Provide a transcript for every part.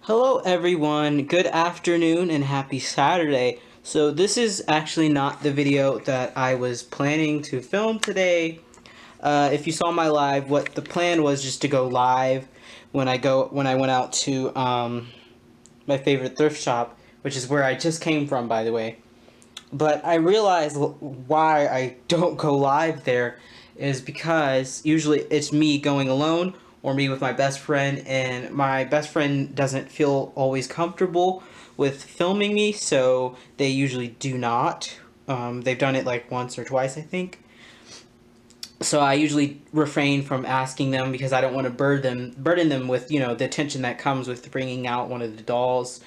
Hello everyone, good afternoon and happy Saturday. So this is actually not the video that I was planning to film today. If you saw my live, what the plan was just to go live when I went out to my favorite thrift shop, which is where I just came from, by the way. But I realized why I don't go live there is because usually it's me going alone or me with my best friend, and my best friend doesn't feel always comfortable with filming me, so they usually do not. They've done it like once or twice, I think. So I usually refrain from asking them because I don't want to burden them with the attention that comes with bringing out one of the dolls,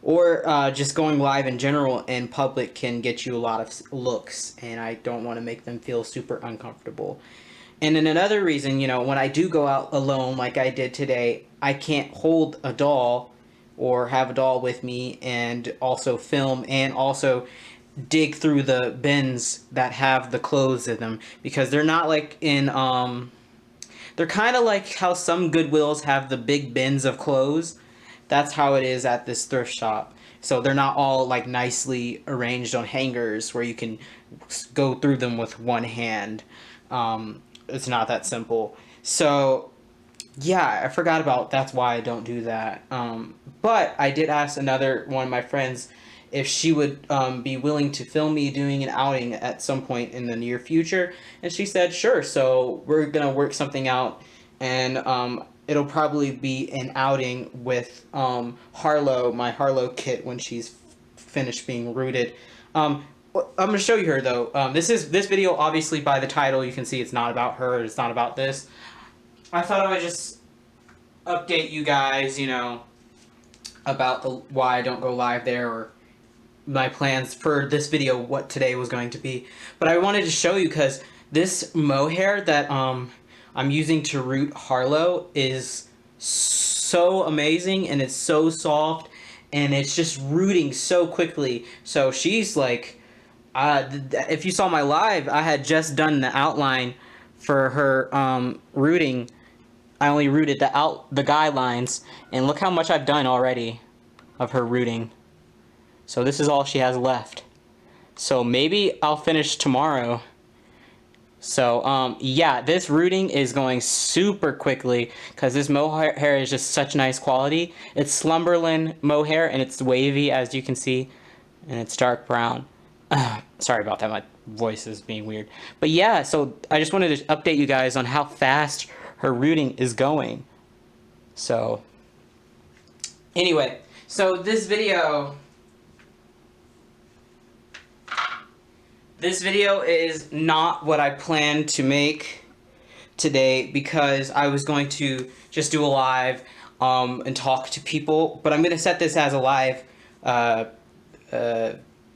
or just going live in general in public can get you a lot of looks, and I don't want to make them feel super uncomfortable. And then another reason, when I do go out alone, like I did today, I can't hold a doll or have a doll with me and also film and also dig through the bins that have the clothes in them, because they're not like in they're kind of like how some Goodwills have the big bins of clothes. That's how it is at this thrift shop. So they're not all like nicely arranged on hangers where you can go through them with one hand. It's not that simple. So yeah, I forgot about that's why I don't do that. But I did ask another one of my friends if she would be willing to film me doing an outing at some point in the near future, and she said sure. So we're gonna work something out, and it'll probably be an outing with Harlow, my Harlow kit, when she's finished being rooted. I'm gonna show you her though. This video, obviously by the title you can see it's not about her. It's not about this. I thought I would just update you guys, about the why I don't go live there, or my plans for this video, what today was going to be. But I wanted to show you because this mohair that I'm using to root Harlow is so amazing, and it's so soft, and it's just rooting so quickly. So she's like, if you saw my live, I had just done the outline for her rooting. I only rooted the guidelines, and look how much I've done already of her rooting. So this is all she has left. So maybe I'll finish tomorrow. So yeah, this rooting is going super quickly because this mohair is just such nice quality. It's Slumberland mohair, and it's wavy, as you can see, and it's dark brown. Sorry about that, my voice is being weird. But yeah, so I just wanted to update you guys on how fast her rooting is going. So anyway, so this video is not what I planned to make today, because I was going to just do a live and talk to people, but I'm going to set this as a live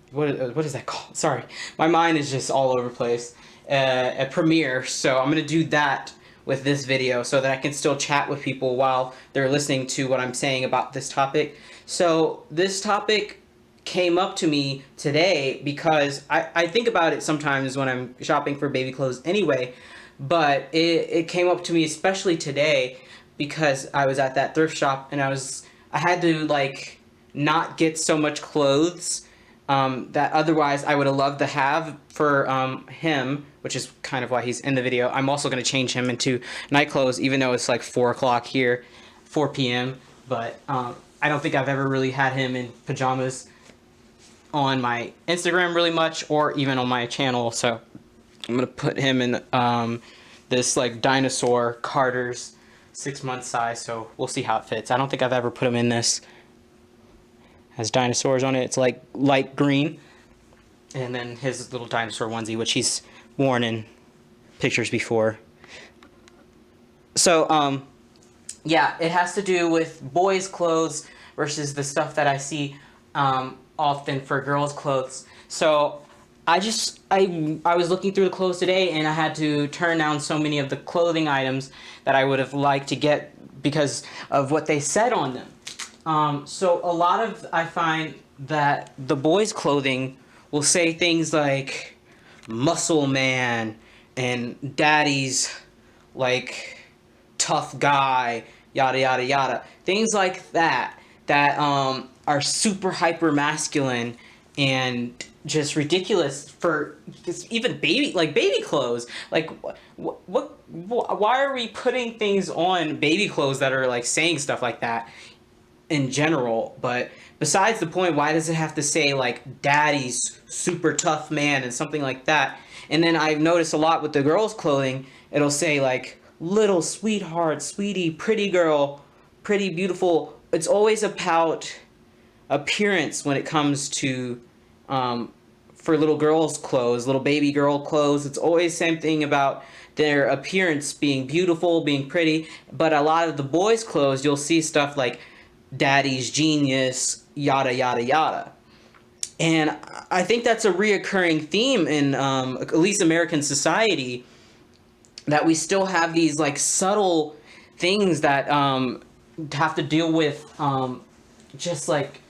what is that called? Sorry, my mind is just all over the place. A premiere. So I'm gonna do that with this video so that I can still chat with people while they're listening to what I'm saying about this topic. So this topic came up to me today because I think about it sometimes when I'm shopping for baby clothes anyway, but it came up to me especially today because I was at that thrift shop, and I had to like not get so much clothes that otherwise I would have loved to have for him, which is kind of why he's in the video. I'm also going to change him into night clothes, even though it's like 4 o'clock here, 4 p.m. But I don't think I've ever really had him in pajamas on my Instagram really much, or even on my channel. So I'm going to put him in this like dinosaur Carter's 6-month size. So we'll see how it fits. I don't think I've ever put him in this. Has dinosaurs on it. It's like light green. And then his little dinosaur onesie, which he's worn in pictures before. So, yeah, it has to do with boys' clothes versus the stuff that I see often for girls' clothes. So I was looking through the clothes today, and I had to turn down so many of the clothing items that I would have liked to get because of what they said on them. So a lot of, I find that the boys' clothing will say things like muscle man and daddy's like tough guy, yada yada yada. Things like that. that are super hyper masculine and just ridiculous for even baby clothes. Like why are we putting things on baby clothes that are like saying stuff like that in general? But besides the point, why does it have to say like daddy's super tough man and something like that? And then I've noticed a lot with the girls' clothing, it'll say like little sweetheart, sweetie, pretty girl, pretty beautiful. It's always about appearance when it comes to for little girls' clothes, little baby girl clothes. It's always the same thing about their appearance being beautiful, being pretty. But a lot of the boys' clothes, you'll see stuff like daddy's genius, yada, yada, yada. And I think that's a reoccurring theme in at least American society, that we still have these like subtle things that have to deal with just like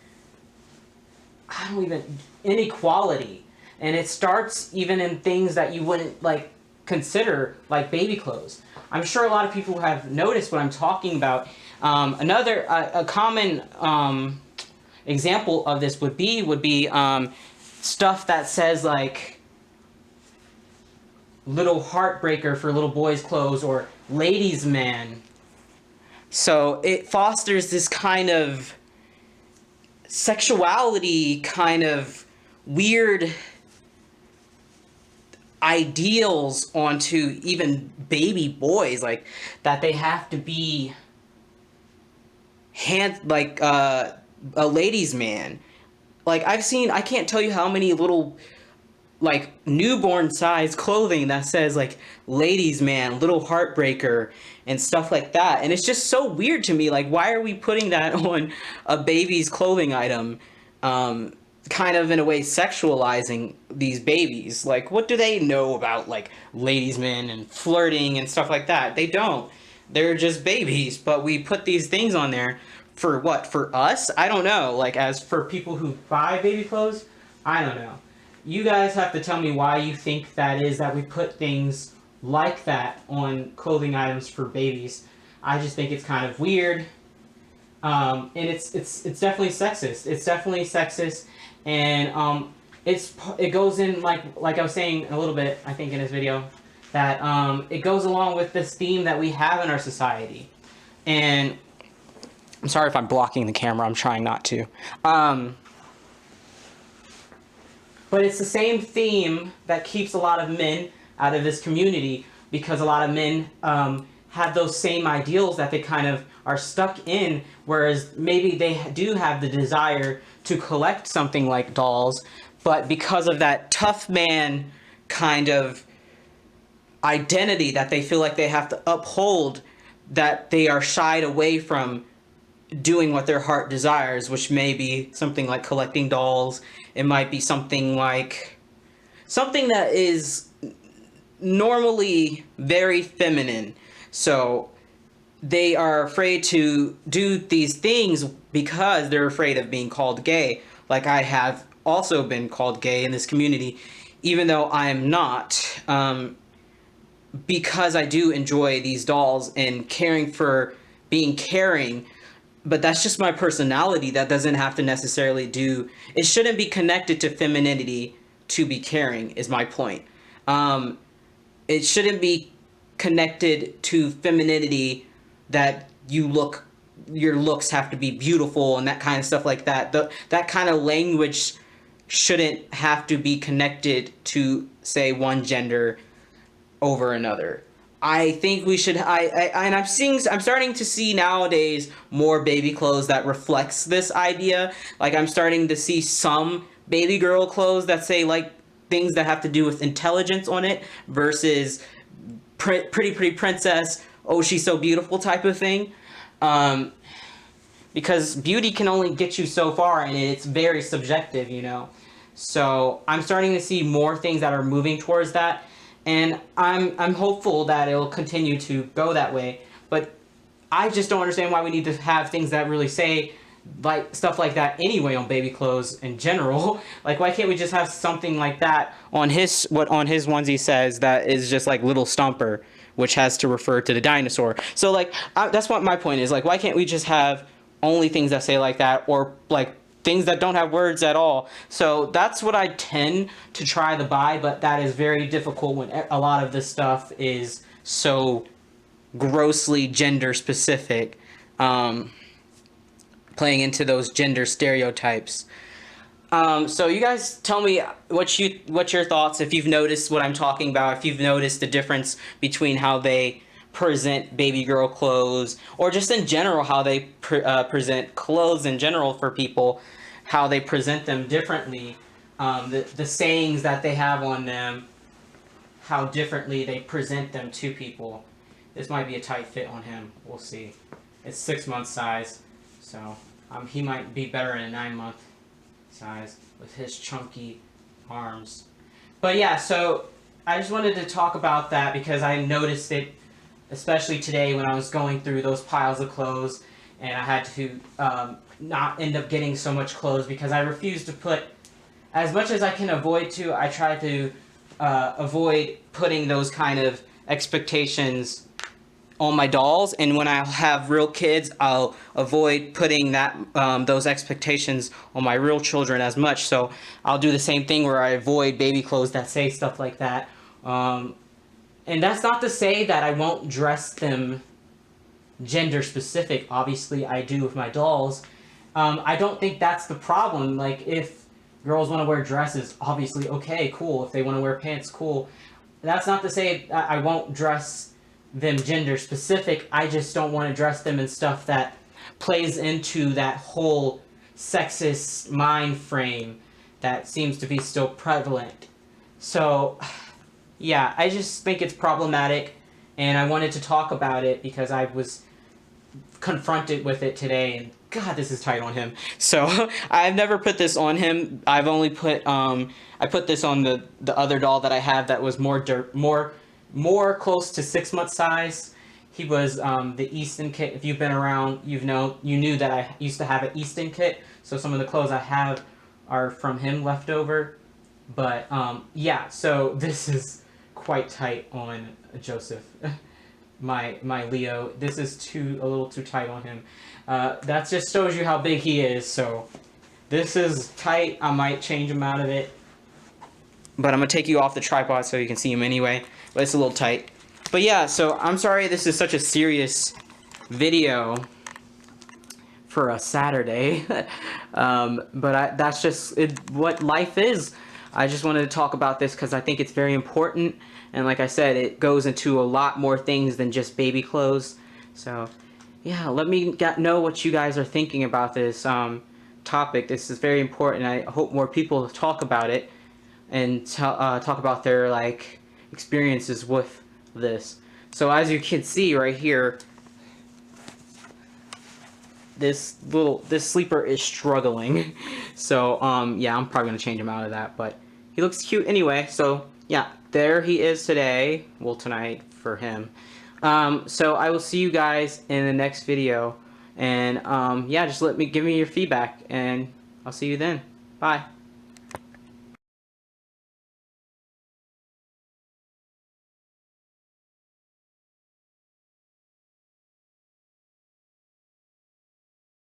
I don't even inequality, and it starts even in things that you wouldn't like consider like baby clothes. I'm sure a lot of people have noticed what I'm talking about. Another a common example of this would be stuff that says like little heartbreaker for little boys' clothes or ladies' man. So it fosters this kind of sexuality, kind of weird ideals onto even baby boys, like that they have to be a ladies' man. Like I can't tell you how many little like newborn size clothing that says like ladies man, little heartbreaker and stuff like that, and it's just so weird to me. Like why are we putting that on a baby's clothing item, kind of in a way sexualizing these babies? Like what do they know about like ladies men and flirting and stuff like that? They don't. They're just babies, but we put these things on there for what? For us? I don't know. Like as for people who buy baby clothes, I don't know. You guys have to tell me why you think that is, that we put things like that on clothing items for babies. I just think it's kind of weird, and it's definitely sexist. It's definitely sexist, and it goes in like I was saying a little bit, I think in this video, that it goes along with this theme that we have in our society. And I'm sorry if I'm blocking the camera. I'm trying not to. But it's the same theme that keeps a lot of men out of this community, because a lot of men have those same ideals that they kind of are stuck in, whereas maybe they do have the desire to collect something like dolls, but because of that tough man kind of identity that they feel like they have to uphold, that they are shied away from doing what their heart desires, which may be something like collecting dolls. It might be something like something that is normally very feminine. So they are afraid to do these things because they're afraid of being called gay. Like I have also been called gay in this community, even though I am not, because I do enjoy these dolls and caring for being caring. But that's just my personality. That doesn't have to necessarily do, it shouldn't be connected to femininity to be caring, is my point. It shouldn't be connected to femininity that your looks have to be beautiful and that kind of stuff like that. That kind of language shouldn't have to be connected to, say, one gender over another. I think we should. I'm starting to see nowadays more baby clothes that reflects this idea. Like I'm starting to see some baby girl clothes that say like things that have to do with intelligence on it versus pretty princess. Oh, she's so beautiful type of thing. Because beauty can only get you so far, and it's very subjective, you know. So I'm starting to see more things that are moving towards that. And I'm hopeful that it'll continue to go that way. But I just don't understand why we need to have things that really say like stuff like that anyway on baby clothes in general. Like why can't we just have something like that on his onesie says that is just like little stumper, which has to refer to the dinosaur. So like that's what my point is. Like why can't we just have only things that say like that, or like things that don't have words at all. So that's what I tend to try to buy, but that is very difficult when a lot of this stuff is so grossly gender specific, playing into those gender stereotypes. So you guys tell me what's your thoughts, if you've noticed what I'm talking about, if you've noticed the difference between how they present baby girl clothes, or just in general how they present clothes in general for people, how they present them differently, the sayings that they have on them, how differently they present them to people. This might be a tight fit on him. We'll see. It's 6 month size, so he might be better in a 9 month size with his chunky arms. But yeah, so I just wanted to talk about that because I noticed it, especially today when I was going through those piles of clothes, and I had to not end up getting so much clothes because I refuse to put, as much as I can avoid to, I try to avoid putting those kind of expectations on my dolls, and when I have real kids, I'll avoid putting that those expectations on my real children as much. So I'll do the same thing where I avoid baby clothes that say stuff like that. And that's not to say that I won't dress them gender specific. Obviously, I do with my dolls. I don't think that's the problem. Like, if girls want to wear dresses, obviously, okay, cool. If they want to wear pants, cool. That's not to say I won't dress them gender specific. I just don't want to dress them in stuff that plays into that whole sexist mind frame that seems to be still prevalent. So yeah, I just think it's problematic, and I wanted to talk about it because I was confronted with it today, and God, this is tight on him. So I've never put this on him. I've only put I put this on the other doll that I have that was more close to 6 month size. He was the Easton kit. If you've been around, you knew that I used to have an Easton kit. So some of the clothes I have are from him left over. But yeah, so this is quite tight on Joseph, my Leo. This is a little too tight on him. That just shows you how big he is. So this is tight. I might change him out of it, but I'm gonna take you off the tripod so you can see him anyway. But it's a little tight. But yeah, so I'm sorry this is such a serious video for a Saturday. But that's just what life is. I just wanted to talk about this because I think it's very important. And like I said, it goes into a lot more things than just baby clothes. So yeah, let me know what you guys are thinking about this topic. This is very important. I hope more people talk about it and talk about their experiences with this. So as you can see right here, this sleeper is struggling. So yeah, I'm probably gonna change him out of that, but he looks cute anyway. So yeah, there he is today. Well, tonight for him. So I will see you guys in the next video, and yeah, just give me your feedback, and I'll see you then. Bye.